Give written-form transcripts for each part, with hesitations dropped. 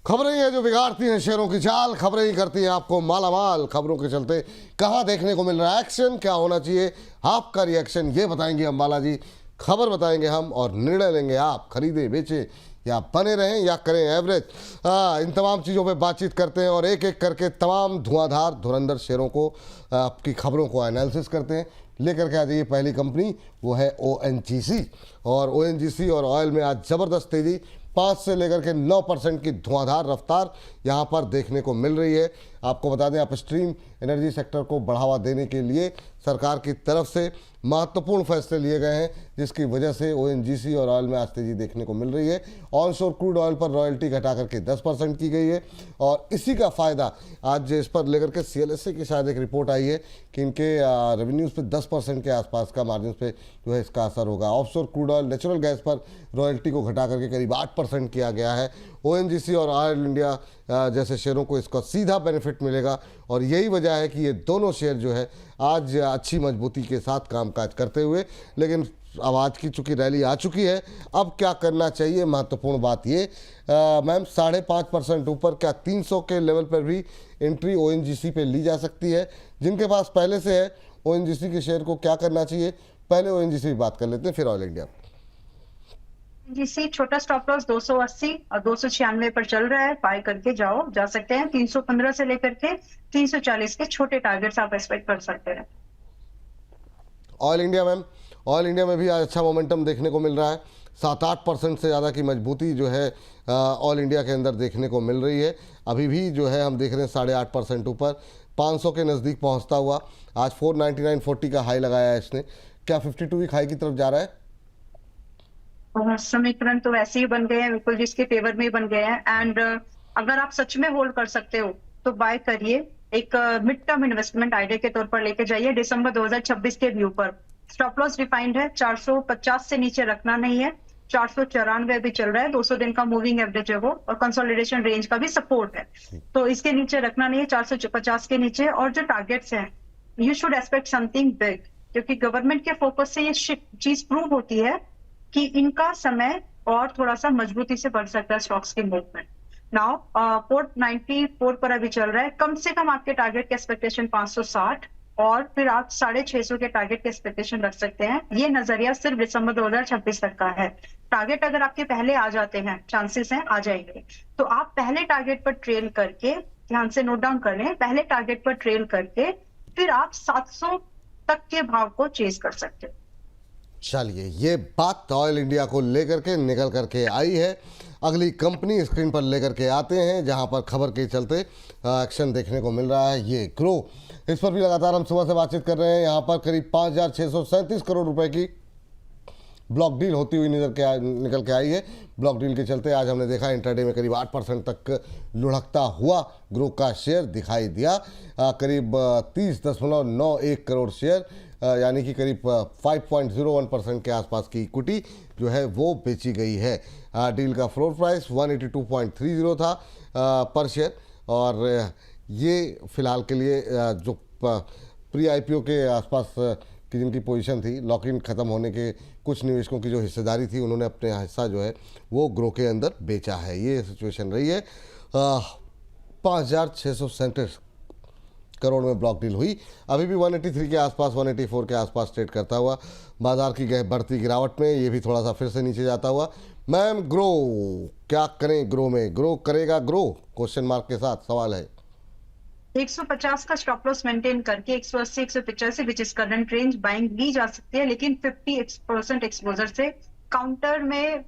खबरें ही हैं जो बिगाड़ती हैं शेयरों की चाल, खबरें ही करती हैं आपको मालामाल। खबरों के चलते कहां देखने को मिल रहा है एक्शन, क्या होना चाहिए आपका रिएक्शन, ये बताएंगे अम्बाला जी। खबर बताएंगे हम और निर्णय लेंगे आप, खरीदे बेचे या बने रहें या करें एवरेज। इन तमाम चीज़ों पे बातचीत करते हैं और एक एक करके तमाम धुआंधार धुरंधर शेयरों को, आपकी खबरों को एनालिसिस करते हैं। लेकर के आ जाइए पहली कंपनी, वो है ONGC। और ONGC और ऑयल में आज ज़बरदस्त तेज़ी, 5 से लेकर के 9% की धुआंधार रफ्तार यहाँ पर देखने को मिल रही है। आपको बता दें, अपस्ट्रीम एनर्जी सेक्टर को बढ़ावा देने के लिए सरकार की तरफ से महत्वपूर्ण फैसले लिए गए हैं, जिसकी वजह से ONGC और ऑयल में आज तेजी देखने को मिल रही है। ऑनशोर क्रूड ऑयल पर रॉयल्टी घटा करके 10% की गई है और इसी का फ़ायदा आज इस पर लेकर के CLSA की शायद एक रिपोर्ट आई है कि इनके रेवेन्यूज़ पे 10% के आसपास का मार्जिन पे जो है इसका असर होगा। Offshore crude oil, natural gas पर रॉयल्टी को घटा करके करीब 8% किया गया है। ONGC और ऑयल इंडिया जैसे शेयरों को इसका सीधा बेनिफिट मिलेगा और यही वजह है कि ये दोनों शेयर जो है आज अच्छी मजबूती के साथ कामकाज करते हुए, लेकिन अब आज की चूँकि रैली आ चुकी है, अब क्या करना चाहिए, महत्वपूर्ण बात ये। मैम 5.5% ऊपर, क्या 300 के लेवल पर भी एंट्री ONGC पे ली जा सकती है? जिनके पास पहले से है ONGC के शेयर को क्या करना चाहिए, पहले ONGC की बात कर लेते हैं, फिर ऑयल इंडिया। जिसी छोटा स्टॉप लॉस 280 और 296 पर चल रहा है, बाय करके जा सकते हैं। 315 से लेकर के 340 के छोटे टारगेट्स आप एक्सपेक्ट कर सकते हैं। Oil India ma'am, oil India में भी आज अच्छा मोमेंटम देखने को मिल रहा है। 7-8% से ज़्यादा की मजबूती जो है ऑयल इंडिया के अंदर देखने को मिल रही है। अभी भी जो है हम देख रहे हैं 8.5% ऊपर, 500 के नज़दीक पहुंचता हुआ। आज 499.40 का हाई लगाया है इसने। क्या 52 वीक हाई की तरफ जा रहा है? समीकरण तो वैसे ही बन गए हैं, बिल्कुल जिसके फेवर में ही बन गए हैं। एंड अगर आप सच में होल्ड कर सकते हो तो बाय करिए। एक मिड टर्म इन्वेस्टमेंट आइडिया के तौर पर लेके जाइए। दिसंबर 2026 के व्यू पर स्टॉप लॉस डिफाइंड है, 450 से नीचे रखना नहीं है। 494 भी चल रहा है, 200 दिन का मूविंग एवरेज है वो, और कंसोलिडेशन रेंज का भी सपोर्ट है, तो इसके नीचे रखना नहीं है, 450 के नीचे। और जो टारगेट्स हैं, you should expect something big, क्योंकि गवर्नमेंट के फोकस से ये चीज प्रूव होती है कि इनका समय और थोड़ा सा मजबूती से बढ़ सकता है स्टॉक्स की मूवमेंट। नाउ पोर्ट 94 पर अभी चल रहा है। कम से कम आपके टारगेट के एक्सपेक्टेशन 560 और फिर आप 650 के टारगेट के एक्सपेक्टेशन रख सकते हैं। ये नजरिया सिर्फ दिसंबर 2026 तक का है। टारगेट अगर आपके पहले आ जाते हैं, चांसेस हैं आ जाएंगे, तो आप पहले टारगेट पर ट्रेल करके, ध्यान से नोट डाउन कर लें, पहले टारगेट पर ट्रेल करके फिर आप 700 तक के भाव को चेज कर सकते हैं। चलिए, ये बात ऑयल इंडिया को लेकर के निकल करके आई है। अगली कंपनी स्क्रीन पर लेकर के आते हैं, जहां पर खबर के चलते एक्शन देखने को मिल रहा है, ये ग्रो। इस पर भी लगातार हम सुबह से बातचीत कर रहे हैं। यहां पर करीब 5,637 करोड़ रुपए की ब्लॉक डील होती हुई निकल के आई है। ब्लॉक डील के चलते आज हमने देखा इंट्राडे में करीब 8% तक लुढ़कता हुआ ग्रो का शेयर दिखाई दिया। करीब 30.91 करोड़ शेयर, यानी कि करीब 5.01% के आसपास की इक्विटी जो है वो बेची गई है। डील का फ्लोर प्राइस 182.30 था पर शेयर, और ये फिलहाल के लिए जो प्री IPO के आसपास की जिनकी पोजीशन थी, लॉक इन खत्म होने के कुछ निवेशकों की जो हिस्सेदारी थी, उन्होंने अपने हिस्सा जो है वो ग्रो के अंदर बेचा है। ये सिचुएशन रही है। 5,637 करोड़ में ब्लॉक डील हुई। अभी भी 183 के आसपास, 184 के आसपास ट्रेड करता हुआ। बाजार की बढ़ती गिरावट में ये भी थोड़ा सा फिर से नीचे जाता हुआ। मैम ग्रो, क्या करें ग्रो में? ग्रो करेगा ग्रो? क्वेश्चन मार्क के साथ सवाल है। 150 का स्टॉप लॉस मेंटेन करके 180 185 which is current range buying ली जा सकती है, लेकिन 50% एक्सपोजर से। काउंटर में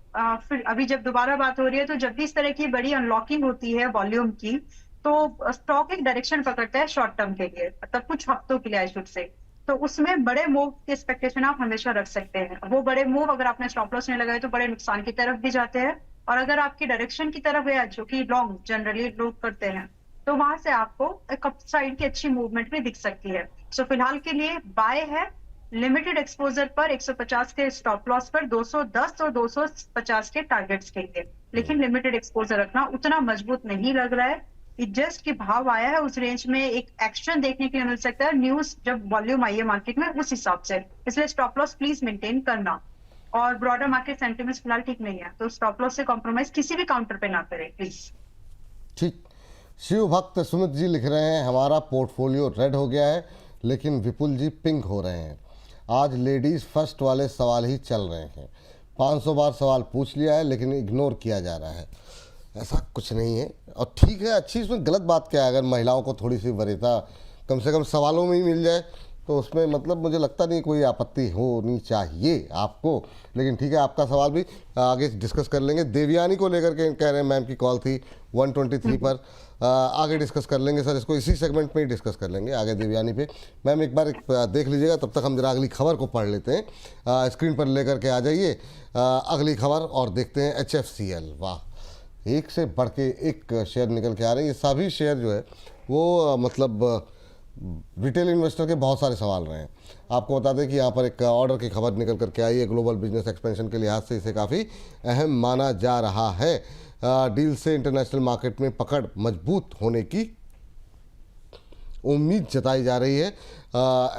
फिर अभी जब दोबारा बात हो रही है, तो जब भी इस तरह की बड़ी अनलॉकिंग होती है वॉल्यूम की, तो स्टॉक एक डायरेक्शन पकड़ता है शॉर्ट टर्म के लिए, मतलब कुछ हफ्तों के लिए आई शुड से। तो उसमें बड़े मूव की एक्सपेक्टेशन आप हमेशा रख सकते हैं। वो बड़े मूव अगर आपने स्टॉप लॉस नहीं लगाए तो बड़े नुकसान की तरफ भी जाते हैं, और अगर आपकी डायरेक्शन की तरफ है, जो कि लॉन्ग जनरली लोग करते हैं, तो वहां से आपको एक अपसाइड की अच्छी मूवमेंट भी दिख सकती है। सो फिलहाल के लिए बाय है, लिमिटेड एक्सपोजर पर 150 के स्टॉप लॉस पर 210 और 250 के टारगेट्स के लिए, लेकिन लिमिटेड एक्सपोजर रखना उतना मजबूत नहीं लग रहा है। जस्ट की भाव आया है, उस रेंज में एक एक्शन देखने के लिए मिल सकता है, न्यूज जब वॉल्यूम आई है मार्केट में उस हिसाब से। इसलिए स्टॉप लॉस प्लीज मेंटेन करना, और ब्रॉडर मार्केट सेंटिमेंट्स फिलहाल ठीक नहीं है, तो स्टॉप लॉस से कॉम्प्रोमाइज किसी भी काउंटर पे ना करें प्लीज। ठीक। शिव भक्त सुमित जी लिख रहे हैं हमारा पोर्टफोलियो रेड हो गया है लेकिन विपुल जी पिंक हो रहे हैं। आज लेडीज़ फर्स्ट वाले सवाल ही चल रहे हैं। 500 बार सवाल पूछ लिया है लेकिन इग्नोर किया जा रहा है। ऐसा कुछ नहीं है और ठीक है, अच्छी, इसमें गलत बात क्या है? अगर महिलाओं को थोड़ी सी वरीयता कम से कम सवालों में ही मिल जाए तो उसमें मतलब मुझे लगता नहीं कोई आपत्ति होनी चाहिए आपको। लेकिन ठीक है, आपका सवाल भी आगे डिस्कस कर लेंगे। देवयानी को लेकर के कह रहे हैं मैम की कॉल थी 123 पर, आगे डिस्कस कर लेंगे सर, इसको इसी सेगमेंट में ही डिस्कस कर लेंगे आगे देवयानी पे। मैम एक बार देख लीजिएगा, तब तक हम जरा अगली खबर को पढ़ लेते हैं। स्क्रीन पर लेकर के आ जाइए अगली खबर और देखते हैं HFCL। वाह, एक से बढ़ के एक शेयर निकल के आ रहे हैं। ये सभी शेयर जो है वो मतलब रिटेल इन्वेस्टर के बहुत सारे सवाल रहे हैं। आपको बता दें कि यहाँ पर एक ऑर्डर की खबर निकल करके आई है। ग्लोबल बिजनेस एक्सपेंशन के लिहाज से इसे काफ़ी अहम माना जा रहा है। डील से इंटरनेशनल मार्केट में पकड़ मजबूत होने की उम्मीद जताई जा रही है।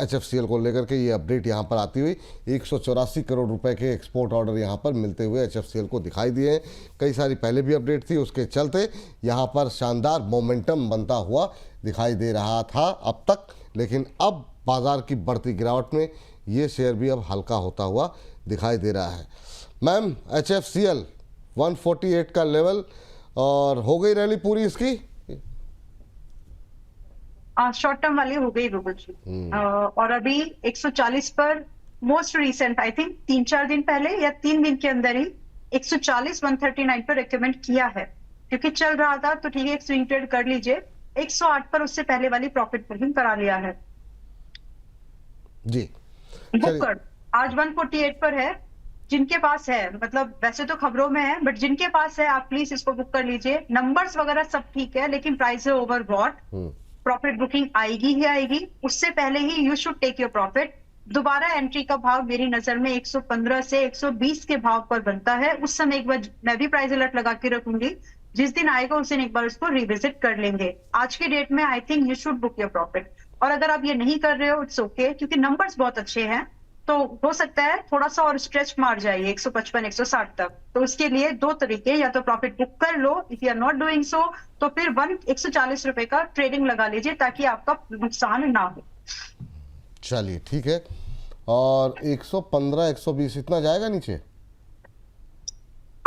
HFCL को लेकर के ये अपडेट यहाँ पर आती हुई 184 करोड़ रुपए के एक्सपोर्ट ऑर्डर यहाँ पर मिलते हुए HFCL को दिखाई दिए हैं। कई सारी पहले भी अपडेट थी, उसके चलते यहाँ पर शानदार मोमेंटम बनता हुआ दिखाई दे रहा था अब तक। लेकिन अब बाजार की बढ़ती गिरावट में ये शेयर भी अब हल्का होता हुआ दिखाई दे रहा है। मैम HFCL 148 का लेवल और हो गई रैली पूरी इसकी? शॉर्ट टर्म वाली हो गई बिल्कुल जी। और अभी 140 पर मोस्ट रिसेंट आई थिंक 3-4 दिन पहले या 3 दिन के अंदर ही 140 139 पर रिकमेंड किया है, क्योंकि चल रहा था तो ठीक है एक स्विंग ट्रेड कर लीजिए। 108 पर उससे पहले वाली प्रॉफिट बुकिंग करा लिया है जी। बुक कर। आज 148 पर है। जिनके पास है, मतलब वैसे तो खबरों में है, बट जिनके पास है आप प्लीज इसको बुक कर लीजिए। नंबर्स वगैरह सब ठीक है लेकिन प्राइस है ओवरबॉट। प्रॉफिट बुकिंग आएगी ही आएगी, उससे पहले ही you should take your profit. दोबारा एंट्री का भाव मेरी नजर में 115 से 120 के भाव पर बनता है। उस समय एक बार मैं भी प्राइस अलर्ट लगा के रखूंगी, जिस दिन आएगा उस दिन एक बार उसको रिविजिट कर लेंगे। आज के डेट में I think you should book your profit. और अगर आप ये नहीं कर रहे हो इट्स ओके, क्योंकि नंबर्स बहुत अच्छे हैं, तो हो सकता है थोड़ा सा और स्ट्रेच मार जाइए 155 160 तक। तो उसके लिए दो तरीके, या तो प्रॉफिट बुक कर लो, if you are not doing so तो फिर 140 रुपए का ट्रेडिंग लगा लीजिए ताकि आपका नुकसान ना हो। चलिए ठीक है। और 115 120 इतना जाएगा नीचे?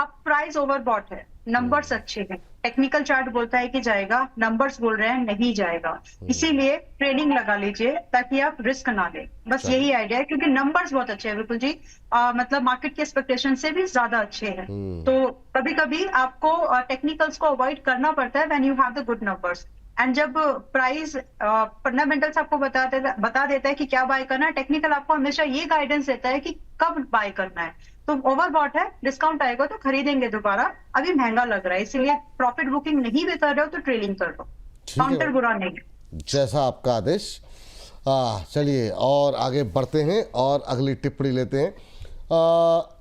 अब प्राइस ओवरबॉट है, नंबर्स अच्छे हैं, टेक्निकल चार्ट बोलता है कि जाएगा, नंबर्स बोल रहे हैं नहीं जाएगा। इसीलिए ट्रेडिंग लगा लीजिए ताकि आप रिस्क ना लें। बस यही आइडिया है, क्योंकि नंबर्स बहुत अच्छे हैं बिल्कुल जी। मतलब मार्केट के एक्सपेक्टेशन से भी ज्यादा अच्छे हैं। तो कभी कभी आपको टेक्निकल्स को अवॉइड करना पड़ता है when you have the good numbers. And जब प्राइस फंडामेंटल्स आपको बता देता है कि क्या बाय करना है, टेक्निकल आपको हमेशा ये गाइडेंस देता है कि कब बाय करना है। तो ओवरबॉट है, डिस्काउंट आएगा तो खरीदेंगे दोबारा, अभी महंगा लग रहा है, इसलिए प्रॉफिट बुकिंग नहीं भी कर रहे हो तो ट्रेडिंग कर लो, काउंटर बुरा नहीं है। जैसा आपका आदेश। चलिए और आगे बढ़ते हैं और अगली टिप्पणी लेते हैं।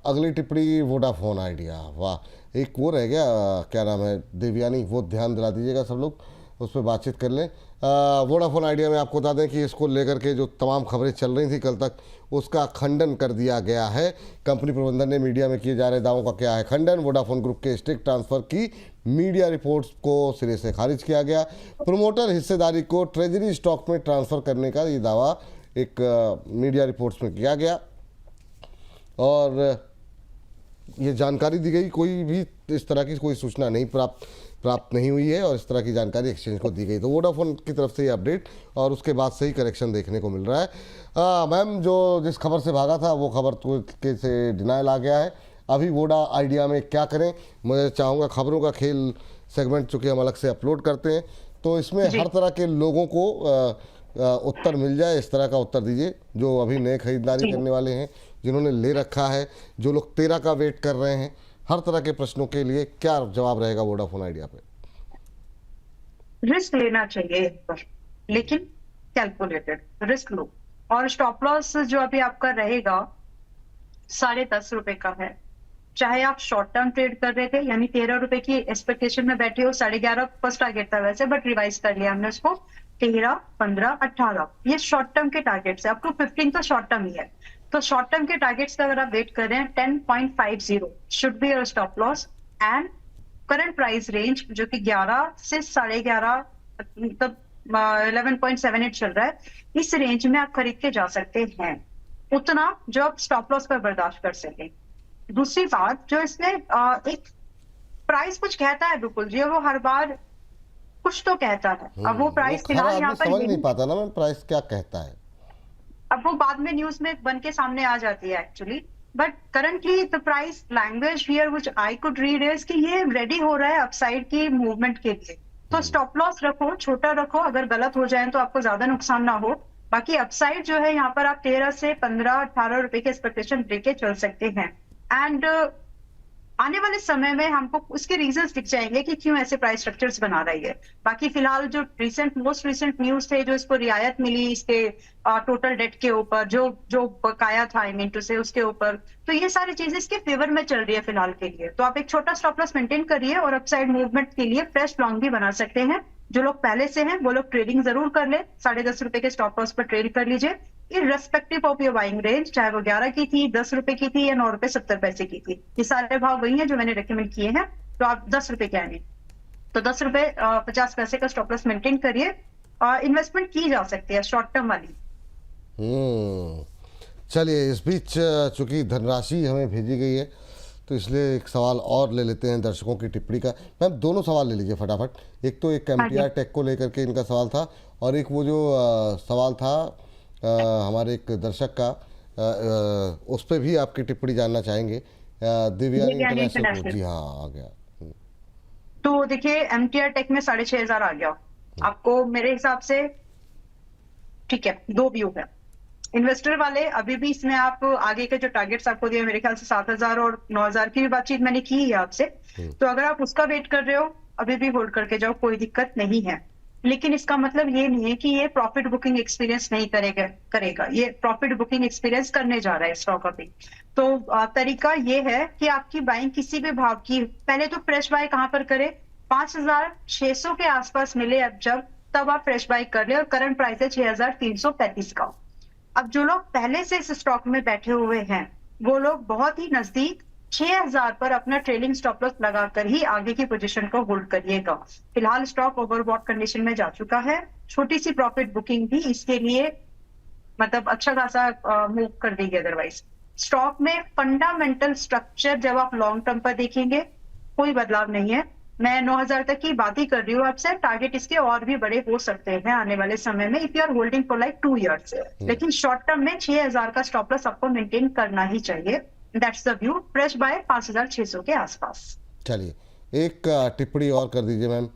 अगली टिप्पणी वोडाफोन आइडिया। वाह, एक वो रह गया, क्या नाम है, देवयानी, वो ध्यान दिला दीजिएगा सब लोग, उस पर बातचीत कर लें। वोडाफोन आइडिया में आपको बता दें कि इसको लेकर के जो तमाम खबरें चल रही थी कल तक, उसका खंडन कर दिया गया है। कंपनी प्रबंधन ने मीडिया में किए जा रहे दावों का किया है खंडन। वोडाफोन ग्रुप के स्टेक ट्रांसफर की मीडिया रिपोर्ट्स को सिरे से खारिज किया गया। प्रमोटर हिस्सेदारी को ट्रेजरी स्टॉक में ट्रांसफर करने का ये दावा एक मीडिया रिपोर्ट्स में किया गया और ये जानकारी दी गई, कोई भी इस तरह की कोई सूचना नहीं प्राप्त नहीं हुई है और इस तरह की जानकारी एक्सचेंज को दी गई। तो वोडाफोन की तरफ से ये अपडेट और उसके बाद से ही करेक्शन देखने को मिल रहा है। मैम जो जिस खबर से भागा था वो खबर के से डिनाइल आ गया है। अभी वोडा आइडिया में क्या करें, मैं चाहूँगा खबरों का खेल सेगमेंट चूँकि हम अलग से अपलोड करते हैं तो इसमें हर तरह के लोगों को उत्तर मिल जाए, इस तरह का उत्तर दीजिए। जो अभी नए खरीदारी करने वाले हैं, जिन्होंने ले रखा है, जो लोग 13 का वेट कर रहे हैं, हर तरह के प्रश्नों के लिए क्या जवाब रहेगा वोडाफोन आइडिया पे? रिस्क लेना चाहिए पर, लेकिन कैलकुलेटेड रिस्क लो। और स्टॉप लॉस जो अभी आपका रहेगा 10.5 रुपए का है। चाहे आप शॉर्ट टर्म ट्रेड कर रहे थे, यानी 13 रुपए की एक्सपेक्टेशन में बैठे हो, 11.5 फर्स्ट टारगेट था वैसे, बट रिवाइज कर लिया हमने उसको, 13, 15, 18 ये शॉर्ट टर्म के टारगेट्स है। अप टू 15 तो शॉर्ट टर्म ही है। तो शॉर्ट टर्म के टारगेट्स का अगर आप वेट कर रहे हैं 10.50 should be your stop loss and current price range जो कि 11 से 11.5 मतलब 11.78 चल रहा है, इस रेंज में आप खरीद के जा सकते हैं, उतना जो आप स्टॉप लॉस पर बर्दाश्त कर सके। दूसरी बात जो इसमें एक प्राइस कुछ कहता है बिल्कुल जी, वो हर बार कुछ तो कहता है। अब वो प्राइस हर फिलहाल यहाँ आदमी पर समझ नहीं पाता ना मैम प्राइस क्या कहता है। अब वो बाद में न्यूज में बन के सामने आ जाती है actually, but currently the price language here which I could read is कि ये रेडी हो रहा है अपसाइड की मूवमेंट के लिए। तो स्टॉप लॉस रखो, छोटा रखो, अगर गलत हो जाए तो आपको ज्यादा नुकसान ना हो। बाकी अपसाइड जो है यहाँ पर आप 13 से 15-18 रुपए के एक्सपेक्टेशन लेके चल सकते हैं। एंड आने वाले समय में हमको उसके रीजंस दिख जाएंगे कि क्यों ऐसे प्राइस स्ट्रक्चर्स बना रही है। बाकी फिलहाल जो मोस्ट रिसेंट न्यूज थे, जो इसको रियायत मिली इसके टोटल डेट के ऊपर, जो बकाया था आई मीन टू से उसके ऊपर, तो ये सारी चीजें इसके फेवर में चल रही है फिलहाल के लिए। तो आप एक छोटा स्टॉप लॉस मेंटेन करिए और अपसाइड मूवमेंट के लिए फ्रेश लॉन्ग भी बना सकते हैं। जो लोग पहले से हैं वो लोग ट्रेडिंग जरूर कर ले, 10.5 रुपए के स्टॉप लॉस पर ट्रेड कर लीजिए, irrespective of your buying range, चाहे वो 11 की थी, 10 रुपए की थी या 9 रुपए 70 पैसे की थी। ये सारे भाव वही हैं जो मैंने रेकमेंड किए हैं। तो आप 10 रुपए के आएंगे तो 10 रुपए 50 पैसे का स्टॉप लॉस मेंटेन करिए। इन्वेस्टमेंट की जा सकती है शॉर्ट टर्म वाली। चलिए, इस बीच चूंकि धनराशि हमें भेजी गई है तो इसलिए एक सवाल और ले लेते हैं दर्शकों की टिप्पणी का। मैम दोनों सवाल ले लीजिए फटाफट। एक तो एक MTR टेक को लेकर के इनका सवाल था, और एक वो जो सवाल था हमारे एक दर्शक का, उस पर भी आपकी टिप्पणी जानना चाहेंगे। देवयानी इंटरनेशनल, जी हाँ आ गया। तो देखिए MTR टेक में 6,500 आ गया आपको, मेरे हिसाब से ठीक है। दो व्यू है इन्वेस्टर वाले, अभी भी इसमें आप आगे के जो टारगेट्स आपको दिए मेरे ख्याल से 7,000 और 9,000 की भी बातचीत मैंने की है आपसे, तो अगर आप उसका वेट कर रहे हो अभी भी होल्ड करके जाओ, कोई दिक्कत नहीं है। लेकिन इसका मतलब ये नहीं है कि ये प्रॉफिट बुकिंग एक्सपीरियंस नहीं करेगा। ये प्रॉफिट बुकिंग एक्सपीरियंस करने जा रहा है स्टॉक अभी। तो तरीका ये है कि आपकी बाइंग किसी भी भाव की, पहले तो फ्रेश बाय कहां पर करे, 5,600 के आसपास मिले अब जब, तब आप फ्रेश बाय कर ले, और करंट प्राइस है 6,335 का। अब जो लोग पहले से इस स्टॉक में बैठे हुए हैं वो लोग बहुत ही नजदीक 6,000 पर अपना ट्रेलिंग स्टॉप लॉस लगाकर ही आगे की पोजीशन को होल्ड करिएगा। फिलहाल स्टॉक ओवरबॉट कंडीशन में जा चुका है, छोटी सी प्रॉफिट बुकिंग भी इसके लिए मतलब अच्छा खासा मूव कर देगी। अदरवाइज स्टॉक में फंडामेंटल स्ट्रक्चर जब आप लॉन्ग टर्म पर देखेंगे कोई बदलाव नहीं है। मैं 9,000 तक की बात ही कर रही हूँ आपसे, टारगेट इसके और भी बड़े हो सकते हैं आने वाले समय में if you are holding for like 2 years. लेकिन शॉर्ट टर्म में 6,000 का स्टॉप लॉस आपको मेंटेन करना ही चाहिए। That's the view. Fresh bye 5,600 के आसपास। चलिए, एक टिप्पणी और कर दीजिए मैम,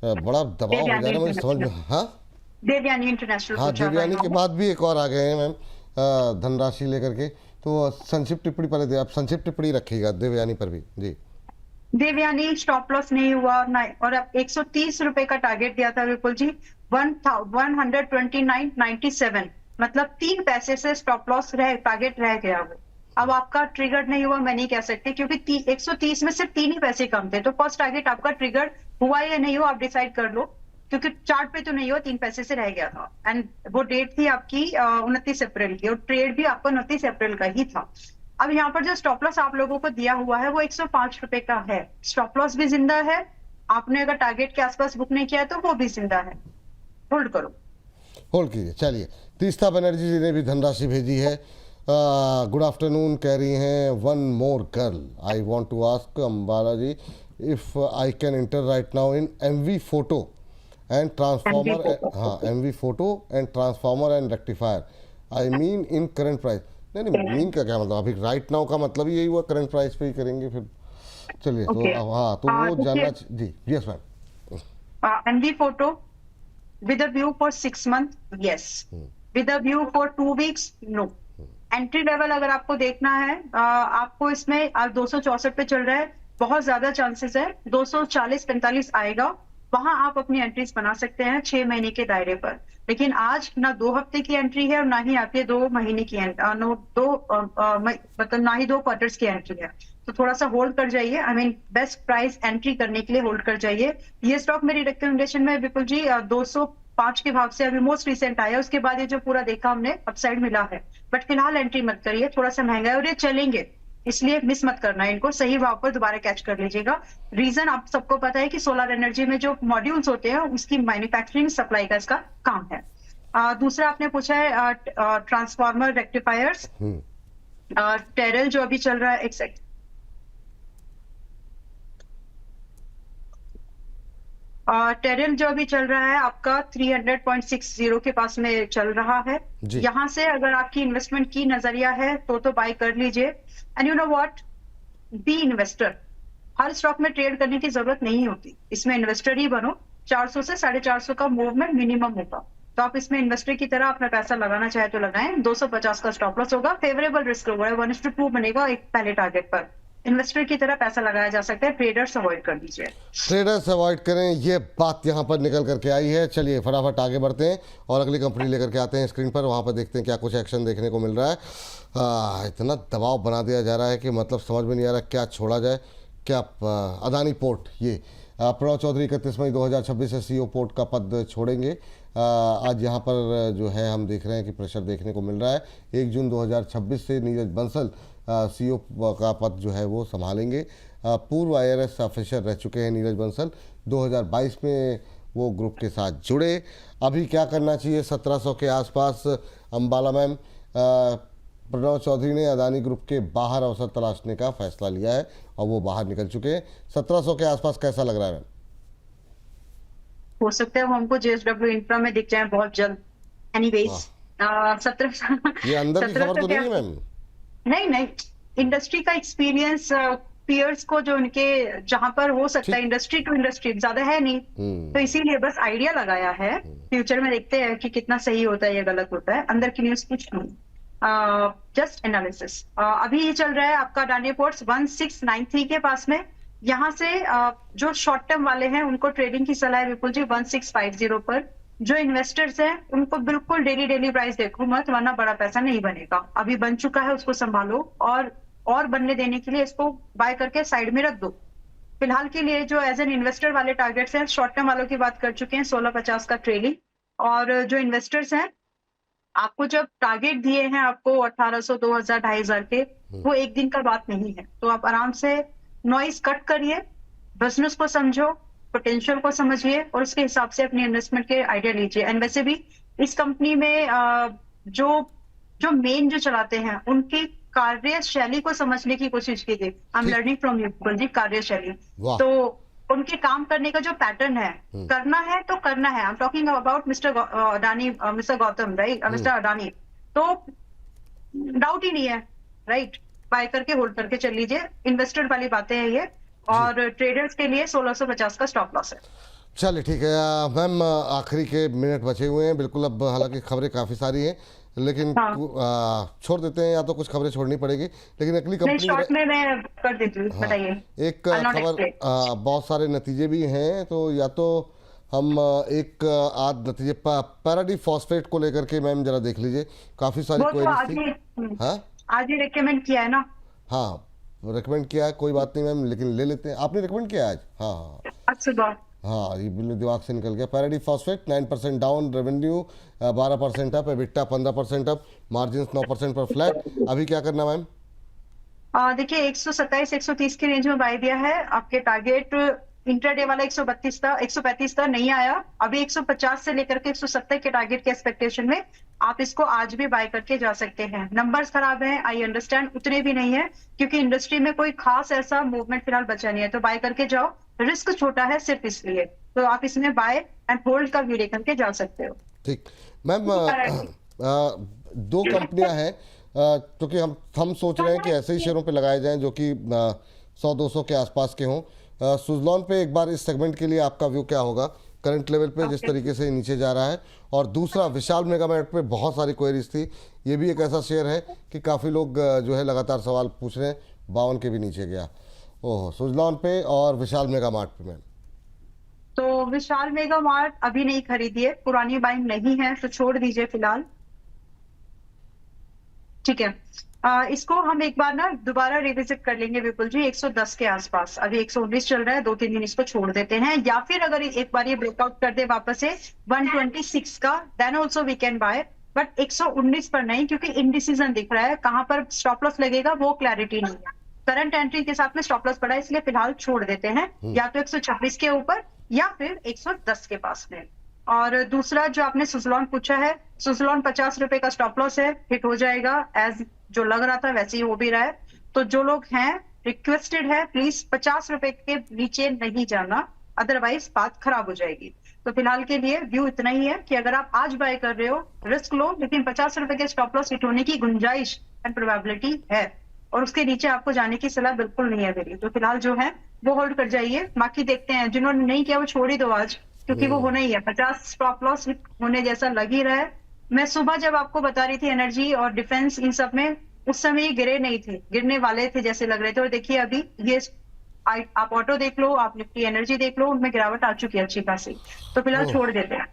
बड़ा दबाव हो जा रहा है मुझे समझ में। हाँ देवयानी इंटरनेशनल, हाँ देवयानी के बाद भी एक और आ गए हैं मैम धनराशि लेकर के, तो संक्षिप्त टिप्पणी पहले दे, आप संक्षिप्त टिप्पणी रखिएगा देवयानी पर भी जी। देवयानी स्टॉप लॉस नहीं हुआ और अब 130 रुपए का टारगेट दिया था विपुल जी, 129.97 मतलब 3 पैसे से स्टॉप लॉस टारगेट रह गया वो। अब आपका ट्रिगर नहीं हुआ मैं नहीं कह सकती, क्योंकि 130 में सिर्फ 3 ही पैसे कम थे। तो फर्स्ट टारगेट आपका ट्रिगर हुआ या नहीं हुआ आप डिसाइड कर लो, क्योंकि चार्ट पे तो नहीं हुआ, 3 पैसे से रह गया था। एंड वो डेट थी आपकी 29 अप्रैल की, और ट्रेड भी आपका 29 अप्रैल का ही था। अब यहाँ पर जो स्टॉप लॉस आप लोगों को दिया हुआ है वो 105 रुपए का है। स्टॉप लॉस भी जिंदा है, आपने अगर टारगेट के आसपास बुक नहीं किया है तो वो भी जिंदा है। होल्ड करो, होल्ड कीजिए। चलिए, तीस्ता बनर्जी जी ने भी धनराशि भेजी है। गुड आफ्टरनून कह रही हैं, one more girl I want to ask Ambala ji if I can enter right now in MV photo and transformer. हाँ, MV photo and transformer and rectifier, I mean in current price. नहीं mean का क्या मतलब, अभी right now का मतलब ही यही हुआ, करंट प्राइस पे ही करेंगे फिर। चलिए तो हाँ, तो वो जानना जी। Yes ma'am. MV photo with a view for 6 months, yes. With a view for 2 weeks, no. Entry level अगर आपको देखना है, आपको इसमें 264 पे चल रहा है, बहुत ज्यादा चांसेस है 240-45 आएगा, वहां आप अपनी एंट्रीज बना सकते हैं 6 महीने के दायरे पर। लेकिन आज ना 2 हफ्ते की एंट्री है और ना ही आपके 2 महीने की मतलब ना ही 2 क्वार्टर्स की एंट्री है। तो थोड़ा सा होल्ड कर जाइए, I mean best price entry करने के लिए होल्ड कर जाइए। ये स्टॉक मेरी रिकमेंडेशन में विपुल जी 205 के भाव से अभी मोस्ट रिसेंट आया, उसके बाद ये जो पूरा देखा हमने अपसाइड मिला है, बट फिलहाल एंट्री मत करिए, थोड़ा सा महंगा है और ये चलेंगे इसलिए मिस मत करना, इनको सही भाव पर दोबारा कैच कर लीजिएगा। रीजन आप सबको पता है कि सोलर एनर्जी में जो मॉड्यूल्स होते हैं उसकी मैन्युफैक्चरिंग सप्लाई का इसका काम है। दूसरा आपने पूछा है ट्रांसफार्मर रेक्टिफायर्स, टेरल जो अभी चल रहा है, एक टेरल जो अभी चल रहा है आपका 300.60 के पास में चल रहा है। यहां से अगर आपकी इन्वेस्टमेंट की नजरिया है तो बाय कर लीजिए। And you know what, be investor. हर स्टॉक में ट्रेड करने की जरूरत नहीं होती, इसमें इन्वेस्टर ही बनो। 400 से 450 का मूवमेंट मिनिमम होगा, तो आप इसमें इन्वेस्टर की तरह अपना पैसा लगाना चाहे तो लगाएं। 250 का स्टॉप लॉस होगा, फेवरेबल रिस्क होगा, 1:2 बनेगा एक पहले टारगेट पर। इन्वेस्टर की तरह पैसा लगाया जा सकता है, ट्रेडर्स अवॉइड कर दीजिए। ट्रेडर्स अवॉइड करें, ये बात यहाँ पर निकल करके आई है। चलिए फटाफट आगे बढ़ते हैं और अगली कंपनी लेकर के आते हैं स्क्रीन पर, वहाँ पर देखते हैं क्या कुछ एक्शन देखने को मिल रहा है। इतना दबाव बना दिया जा रहा है कि मतलब समझ में नहीं आ रहा क्या छोड़ा जाए। क्या अदानी पोर्ट, ये प्रणव चौधरी 31 मई 2026 से सीईओ पोर्ट का पद छोड़ेंगे। आज यहाँ पर जो है हम देख रहे हैं कि प्रेशर देखने को मिल रहा है। 1 जून 2026 से नीरज बंसल सीईओ का पद जो है वो संभालेंगे। पूर्व IRS ऑफिसर रह चुके हैं नीरज बंसल, 2022 में वो ग्रुप के साथ जुड़े। अभी क्या करना चाहिए 1700 के आसपास अंबाला मैम? प्रणव चौधरी ने अदानी ग्रुप के बाहर अवसर तलाशने का फैसला लिया है और वो बाहर निकल चुके हैं। 1700 के आसपास कैसा लग रहा है मैम? हो सकता है वो हमको JSW इंफ्रा में दिख जाए बहुत जल्द। एनीवेज 17 ये अंदर की खबर तो नहीं है मैम? नहीं, इंडस्ट्री का एक्सपीरियंस पीयर्स को जो उनके जहां पर हो सकता है, इंडस्ट्री टू इंडस्ट्री ज्यादा है नहीं, तो इसीलिए बस आइडिया लगाया है। फ्यूचर में देखते हैं कि कितना सही होता है या गलत होता है। अंदर की न्यूज कुछ नहीं, जस्ट एनालिसिस। अभी ये चल रहा है आपका अडानी पोर्ट्स 1693 के पास में। यहाँ से जो शॉर्ट टर्म वाले हैं उनको ट्रेडिंग की सलाह है विपुल जी 1650 पर। जो इन्वेस्टर्स हैं उनको बिल्कुल डेली प्राइस देखो मत, वरना बड़ा पैसा नहीं बनेगा। अभी बन चुका है, उसको संभालो और बनने देने के लिए इसको बाय करके साइड में रख दो। फिलहाल के लिए जो एज एन इन्वेस्टर वाले टारगेट्स हैं, शॉर्ट टर्म वालों की बात कर चुके हैं, 1650 का ट्रेलिंग। और जो इन्वेस्टर्स हैं, आपको जब टारगेट दिए हैं आपको 1800, 2000, 2500 के, वो एक दिन का बात नहीं है। तो आप आराम से नॉइस कट करिए, बिजनेस को समझो, पोटेंशियल को समझिए और उसके हिसाब से अपनी इन्वेस्टमेंट के आइडिया लीजिए। एंड वैसे भी इस कंपनी में जो मेन जो चलाते हैं उनकी कार्यशैली को समझने की कोशिश कीजिए। I am learning from you ji, कार्यशैली। तो उनके काम करने का जो पैटर्न है, करना है तो करना है। I am talking about mister Adani, mister Gautam, right, mister Adani. तो डाउट ही नहीं है, राइट, बाय करके होल्ड करके चल लीजिए। इन्वेस्टर वाली बातें हैं ये, और ट्रेडर्स के लिए 1650 का स्टॉप लॉस है। चलिए ठीक है मैम, आखिरी के मिनट बचे हुए हैं बिल्कुल। अब हालांकि खबरें काफ़ी सारी हैं, लेकिन छोड़ देते हैं, या तो कुछ खबरें छोड़नी पड़ेगी। लेकिन अगली कंपनी शॉर्ट में मैं कर देती हूँ, बताइए। एक खबर, बहुत सारे नतीजे भी हैं, तो या तो हम एक आध नतीजे पैराडी फॉस्फेट को लेकर के मैम जरा देख लीजिए, काफ़ी सारी क्वेरीज थी। हाँ, आज ही रिकमेंड किया है ना? हाँ, रिकमेंड किया है, कोई बात नहीं मैम, लेकिन ले लेते हैं। आपने रिकमेंड किया आज? हाँ हाँ, ये बिल्कुल दिमाग से निकल गया। Paradeep phosphate 9% down, revenue 12% up, EBITDA 15% up, margin 9% पर फ्लैट। अभी क्या करना मैम? देखिए 127, 130 की रेंज में बाय दिया है। आपके टारगेट इंट्राडे वाला 132 था, 135 था, नहीं आया। अभी 150 से लेकर के 170 के टारगेट के एक्सपेक्टेशन में आप इसको आज भी बाय करके जा सकते हैं। नंबर्स खराब हैं, आई अंडरस्टैंड, उतने भी नहीं है क्योंकि इंडस्ट्री में कोई खास ऐसा मूवमेंट फिलहाल बचा नहीं है, तो बाय करके जाओ। रिस्क छोटा है सिर्फ इसलिए, तो आप इसमें बाय एंड होल्ड का व्यू लेकर के जा सकते हो। ठीक मैम, दो कंपनियां हैं, क्योंकि हम सोच रहे हैं कि ऐसे ही शेयरों पे लगाए जाएं जो कि 100-200 के आसपास के हों। सुजलॉन पे एक बार इस सेगमेंट के लिए आपका व्यू क्या होगा करंट लेवल पे, जिस तरीके से नीचे जा रहा है? और दूसरा, विशाल मेगामार्ट पे बहुत सारी क्वेरीज थी, ये भी एक ऐसा शेयर है कि काफ़ी लोग जो है लगातार सवाल पूछ रहे हैं, 52 के भी नीचे गया। ओह, सुजलॉन पे और विशाल मेगामार्ट पे मैम? तो विशाल मेगामार्ट अभी नहीं खरीदिए, पुरानी बाइंग नहीं है तो छोड़ दीजिए फिलहाल, ठीक है। इसको हम एक बार ना दोबारा रिविजिट कर लेंगे विपुल जी 110 के आसपास। अभी 119 चल रहा है, 2-3 दिन इसको छोड़ देते हैं, या फिर अगर एक बार ये ब्रेकआउट कर दे वापस से 126 का, then also we can buy. But 119 पर नहीं, क्योंकि इनडिसीजन दिख रहा है, कहां पर स्टॉप लॉस लगेगा वो क्लैरिटी नहीं है। करंट एंट्री के साथ में स्टॉप लॉस पड़ा है, इसलिए फिलहाल छोड़ देते हैं, या तो 126 के ऊपर या फिर 110 के पास में। और दूसरा जो आपने सुजलॉन पूछा है, सुजलॉन 50 रुपए का स्टॉप लॉस है, हिट हो जाएगा, एज जो लग रहा था वैसे ही हो भी रहा है। तो जो लोग हैं, रिक्वेस्टेड है प्लीज 50 रुपए के नीचे नहीं जाना, अदरवाइज बात खराब हो जाएगी। तो फिलहाल के लिए व्यू इतना ही है कि अगर आप आज बाय कर रहे हो रिस्क लो, लेकिन 50 रुपए के स्टॉप लॉस हिट होने की गुंजाइश एंड प्रोबेबिलिटी है, और उसके नीचे आपको जाने की सलाह बिल्कुल नहीं है मेरी। तो फिलहाल जो है वो होल्ड कर जाइए, बाकी देखते हैं, जिन्होंने नहीं किया वो छोड़ ही दो आज, क्योंकि वो होना ही है, 50 स्टॉप लॉस होने जैसा लग ही रहा है। मैं सुबह जब आपको बता रही थी एनर्जी और डिफेंस इन सब में, उस समय ये गिरे नहीं थे, गिरने वाले थे जैसे लग रहे थे, और देखिए अभी ये आप ऑटो देख लो, आप निफ्टी एनर्जी देख लो, उनमें गिरावट आ चुकी है अच्छी खासी। तो फिलहाल छोड़ देते हैं।